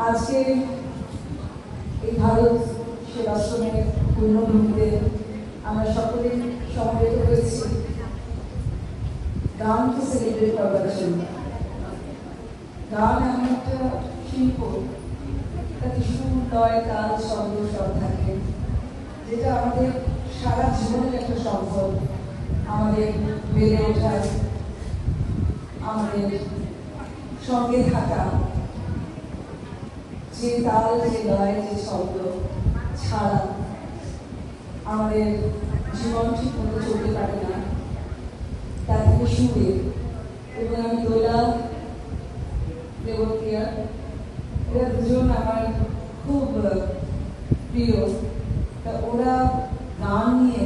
আজকে এই ভারত সেবাশ্রমের পূর্ণভূমিতে আমরা সকলে সমবেত হয়েছি গানকে সেলিব্রেট করবার জন্য। গান এমন একটা শিল্প, তাতে সুর, লয়, তাল, ছন্দ সব থাকে, যেটা আমাদের সারা জীবনের একটা সম্পদ। আমাদের বেড়ে ওঠার, আমাদের সঙ্গে থাকা, যে তাল, যে লয়, যে শব্দ ছাড়া আমাদের জীবন ঠিক মতো চলতে পারে না। তার থেকে সুরে, এবং আমি দোলা, দেবপ্রিয়া, এরা দুজন আমার খুব প্রিয়। তা ওরা গান নিয়ে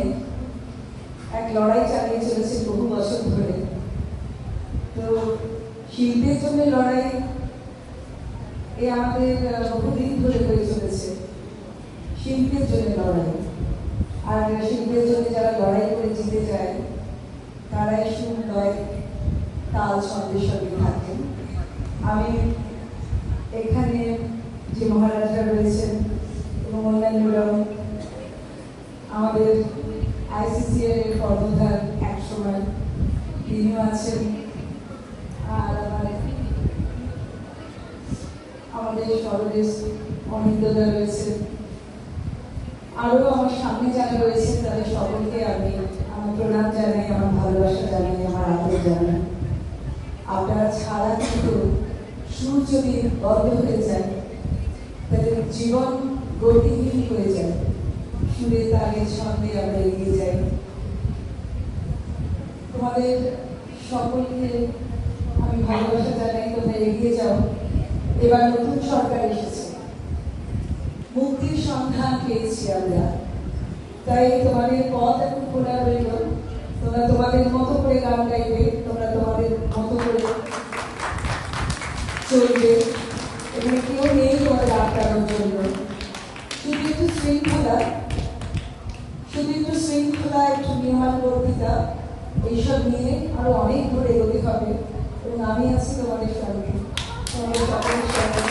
এক লড়াই চালিয়ে চলেছে বহু বছর ধরে। তো শিল্পের জন্য লড়াই এ আমাদের বহুদিন ধরে হয়ে চলেছে। শিল্পের জন্য লড়াই, আর শিল্পের জন্য যারা লড়াই করে জিতে যায় তারাই সুর, লয়, তাল, ছন্দের সঙ্গে থাকেন। আমি এখানে যে মহারাজরা রয়েছেন এবং অন্যান্যরাও, আমাদের ICCR এর কর্ণধার একসময় তিনিও আছেন, আর আমাদের সরদেশ অনিন্দা রয়েছেন, আরো আমার সামনে যারা রয়েছেন তাদের সকলকে আমি আমার প্রণাম জানাই, আমার ভালোবাসা জানাই, আমার আদর জানাই। আপনারা ছাড়া কিন্তু সুর যদি বন্ধ হয়ে যায় তাহলে জীবন গতিহীন হয়ে যায়। সুরে, তালে, ছন্দে আমরা এগিয়ে যাই। তোমাদের সকলকে আমি ভালোবাসা জানাই, তোমরা এগিয়ে যাও। এবার নতুন সরকার এসেছে, মুক্তির সন্ধান পেয়েছি আমরা, তাই তোমাদের পথ এখন খোলা রইল। তোমরা তোমাদের মতো করে গান গাইবে, তোমরা তোমাদের মতো করে চলবে, এবং কেউ নেই তোমাদের আটকানোর জন্য। শুধু একটু শৃঙ্খলা, একটু নিয়মানুবর্তিতা, এইসব নিয়ে আরো অনেক দূর এগোতে হবে, এবং আমি আছি তোমাদের সঙ্গে, তোমাদের সকলের সঙ্গে।